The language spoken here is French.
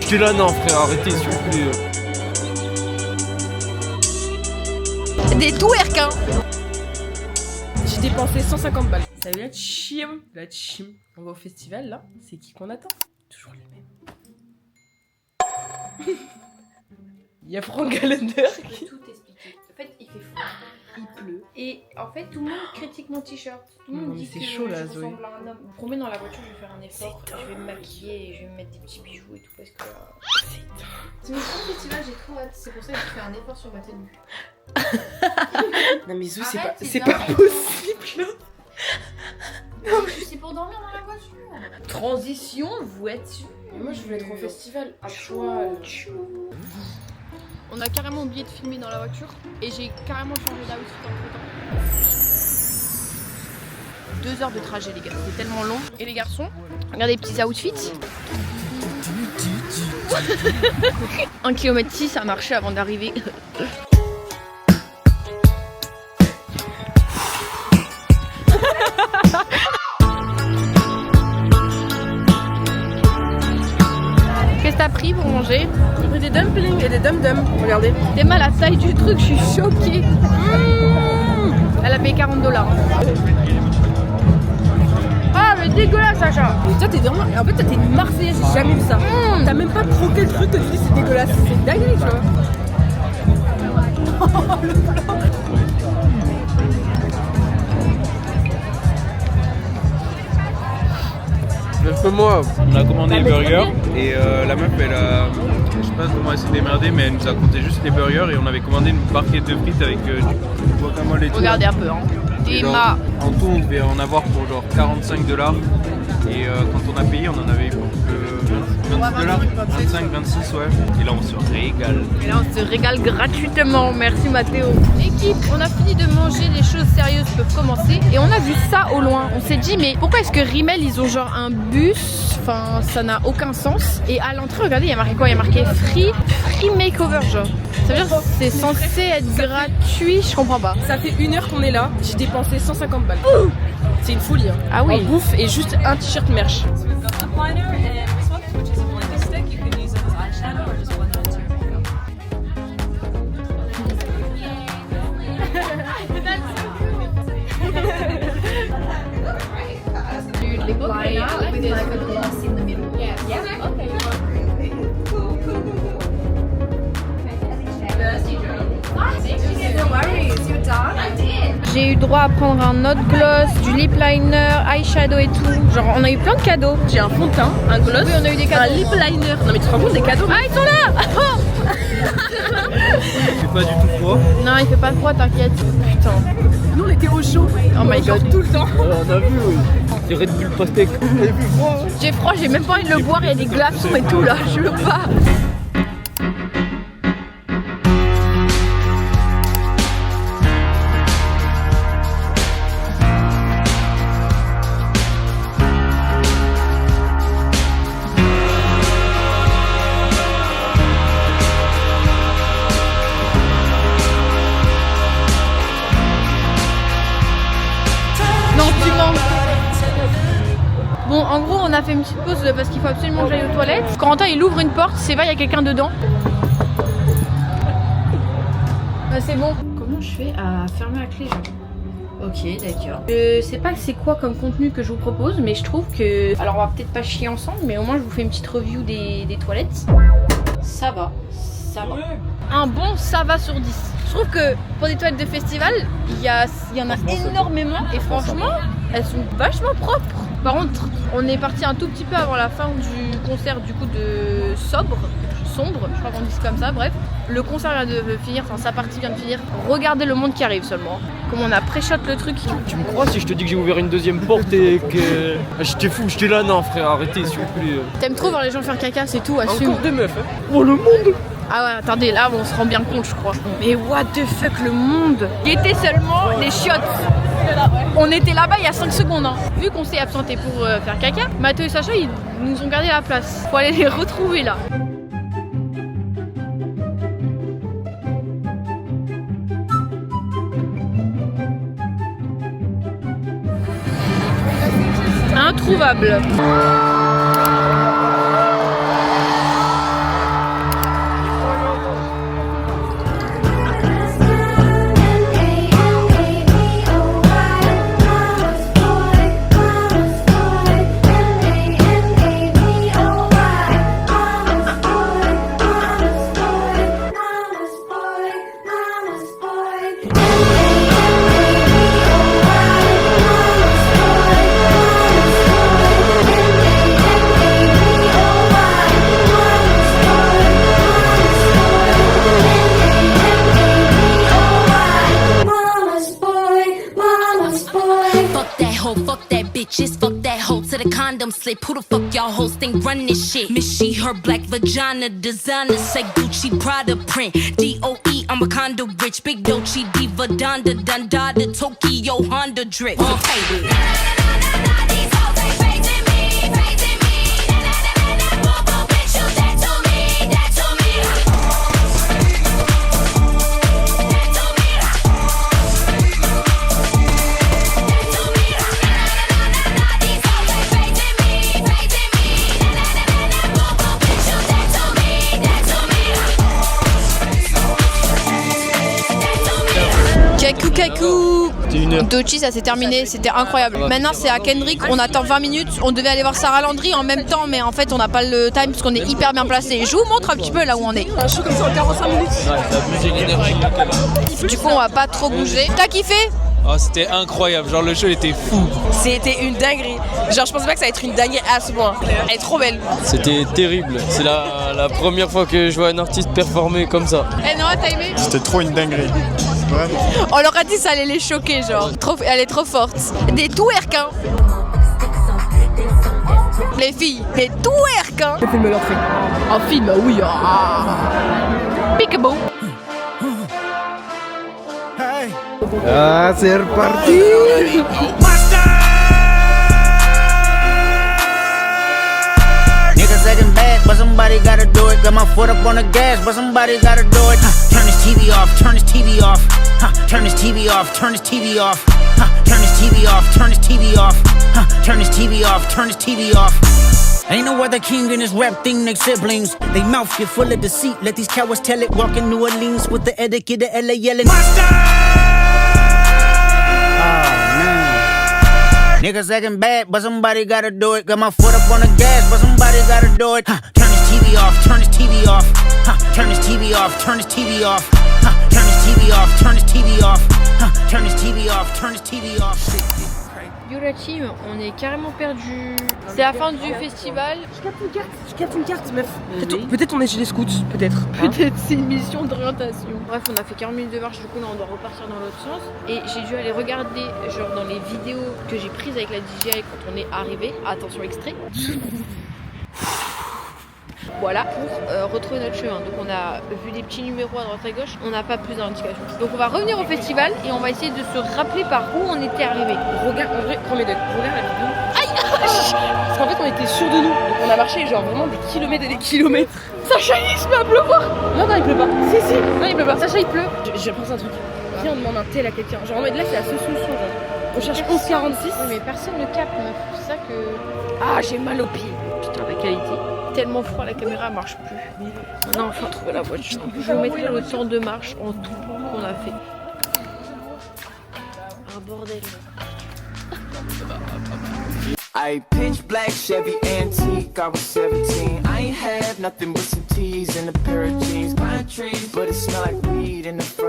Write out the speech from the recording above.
J'étais là, non frère, arrêtez s'il vous plaît. Des twerk hein. J'ai dépensé 150 balles. Salut la team. La team. On va au festival là. C'est qui qu'on attend? Toujours les mêmes. Il y a Franck Gallender. Je peux tout expliquer. En fait, il fait froid, il pleut. Et en fait, tout le monde critique mon t-shirt. Tout le monde dit c'est que chaud là, je Zoé. ressemble à un homme. Pour moi, dans la voiture, je vais faire un effort. Je vais me maquiller et je vais me mettre des petits bijoux et tout parce que. C'est mon premier festival, j'ai trop hâte. C'est pour ça que je fais un effort sur ma tenue. Non mais Zou, Arrête, c'est c'est pas possible là. C'est pour dormir dans la voiture. Transition, voiture. Mais moi je voulais être au festival à poil. On a carrément oublié de filmer dans la voiture et j'ai carrément changé d'outfit entre temps. 2 heures de trajet les gars, c'est tellement long. Et les garçons, regardez les petits outfits. 1 km 6 à marcher avant d'arriver. Qu'est-ce que t'as pris pour manger? J'ai pris des dumplings et des dum-dum. Regardez. T'es mal à la taille du truc, je suis choquée. Elle a payé 40 $. Ah mais dégueulasse Sacha. Mais toi t'es vraiment. En fait toi t'es une Marseillaise, j'ai jamais vu ça. T'as même pas croqué le truc que tu dis c'est dégueulasse. C'est dingue tu vois. Moi, On a commandé le burger et la meuf elle a, je sais pas comment elle s'est démerdée mais elle nous a compté juste les burgers et on avait commandé une barquette de frites avec du guacamole et tout. Regardez un peu hein. Et genre, Emma. en tout on devait en avoir pour genre 45 $ et quand on a payé on en avait eu pour que 26 $, 25, 26 ouais. Et là on se régale. Et là on se régale gratuitement, merci Mathéo. Équipe, on a fini de manger, les choses sérieuses peuvent commencer. Et on a vu ça au loin, on s'est dit mais pourquoi est-ce que Rimmel ils ont genre un bus? Enfin ça n'a aucun sens. Et à l'entrée regardez il y a marqué quoi? Il y a marqué free makeover genre. Ça veut dire que c'est censé être gratuit, je comprends pas. Ça fait 1 heure qu'on est là, j'ai dépensé 150 balles. C'est une folie hein. Ah oui. En bouffe et juste un t-shirt merch. Lip liner with like a gloss in the middle. Yes. Yeah. Okay. J'ai eu droit à prendre un autre gloss, du lip liner, eyeshadow et tout. Genre on a eu plein de cadeaux. J'ai un fond de teint, un gloss, Oui, on a eu des cadeaux. un lip liner. Non mais tu te rends compte des cadeaux? Ah ils sont là. C'est pas du tout froid. Non il fait pas froid t'inquiète. Putain. Nous on était au chaud. Oh my Genre god. tout le temps. on a vu, oui. C'est Red Bull Pastèque. J'ai froid, j'ai même pas envie de le boire, il y a des glaçons et tout là, je veux pas. Non, tu mens. Bon, en gros, on a fait une petite pause parce qu'il faut absolument que j'aille aux toilettes. Corentin, il ouvre une porte, c'est vrai, il y a quelqu'un dedans. C'est bon. Comment je fais à fermer la clé, genre? Ok, d'accord. Je sais pas c'est quoi comme contenu que je vous propose, mais je trouve que... Alors, on va peut-être pas chier ensemble, mais au moins, je vous fais une petite review des toilettes. Ça va, ça va. Un bon ça va sur 10. Je trouve que pour des toilettes de festival, il y en a énormément et franchement, elles sont vachement propres. Par contre, on est parti un tout petit peu avant la fin du concert du coup de sombre, je crois qu'on dit comme ça, bref. Le concert vient de finir, enfin sa partie vient de finir. Regardez le monde qui arrive seulement. Comme on a pré-shot le truc. Tu me crois si je te dis que j'ai ouvert une deuxième porte et que... Ah, j'étais fou, j'étais là, non frère, arrêtez s'il vous plaît. T'aimes trop voir les gens faire caca, c'est tout, assume. Encore des meufs hein. Oh le monde. Ah ouais, attendez, là on se rend bien compte je crois. Mais what the fuck le monde. Il était seulement les chiottes. On était là-bas il y a 5 secondes hein. Vu qu'on s'est absenté pour faire caca, Mathéo et Sacha ils nous ont gardé la place. Faut aller les retrouver là. introuvable. Just fuck that hoe to the condom slip. Who the fuck y'all hoes think run this shit? Miss she, her black vagina designer say Gucci Prada print. DOE, I'm a condo rich. Big Dolce Diva Donda Dunda the Tokyo Honda drip. Baby. Kakou. C'était 1 heure. Dochi, ça s'est terminé, c'était incroyable. Maintenant c'est à Kendrick, on attend 20 minutes, on devait aller voir Sarah Landry en même temps, mais en fait on n'a pas le time parce qu'on est hyper bien placé. Je vous montre un petit peu là où on est. Un show comme ça en 45 minutes. Ouais, t'as abusé l'énergie. Du coup on va pas trop bouger. T'as kiffé? Oh, c'était incroyable, genre le show était fou. C'était une dinguerie. Genre je pensais pas que ça allait être une dinguerie à ce point. Elle est trop belle. C'était terrible. C'est la première fois que je vois un artiste performer comme ça. Eh Noah, t'as aimé? C'était trop une dinguerie. Vraiment. On leur a dit ça allait les choquer, genre. Elle est trop forte. Des twerk, hein. Les filles, des twerk, hein. Je filme l'entrée. En film, oui. Peekaboo. Ah, c'est reparti. Niggas acting bad, but somebody gotta do it. Got my foot up on the gas, but somebody gotta do it. Turn this TV off, turn this TV off. Turn this TV off, turn this TV off. Turn this TV off, turn this TV off. Turn this TV off, turn this TV off. Ain't no other king in this rap thing like siblings. They mouth get full of deceit. Let these cowards tell it. Walk in New Orleans with the etiquette of LA yelling. Niggas acting bad, but somebody gotta do it. Got my foot up on the gas, but somebody gotta do it. Turn this TV off, turn this TV off. Turn this TV off, turn this TV off. Turn this TV off, turn this TV off. Turn this TV off, turn this TV off. Yo la team, on est carrément perdu. C'est la fin du festival. Je capte une carte, meuf. Peut-être on est chez les scouts, peut-être. Peut-être c'est une mission d'orientation. Bref, on a fait 40 minutes de marche, du coup là on doit repartir dans l'autre sens. Et j'ai dû aller regarder, genre dans les vidéos que j'ai prises avec la DJI quand on est arrivé. Attention extrait. Voilà, pour retrouver notre chemin. Donc on a vu des petits numéros à droite à gauche, on n'a pas plus d'indications. Donc on va revenir au festival et on va essayer de se rappeler par où on était arrivé. Regarde, en vrai, premier degré, regarde la vidéo. Aïe. Parce qu'en fait on était sûrs de nous. Donc on a marché genre vraiment des kilomètres et des kilomètres. Sacha il se met à pleuvoir. Non, il pleut pas. Si. Non, il pleut pas. Sacha il pleut. J'ai pensé un truc. Viens, on demande un tel à quelqu'un. Genre en mode là c'est la seule solution. Genre. On cherche 1146. Oui, mais personne ne capte, meuf. C'est ça que... Ah, j'ai mal au pied. Putain, la qualité. Tellement froid, la caméra marche plus. On a enfin trouvé la voiture. Je vous mettrai le temps de marche en tout qu'on a fait. Un bordel. I pitch black Chevy antique, I was 17. I ain't had nothing but some T's and a pair of jeans. Pine trees, but it smell like weed in the front.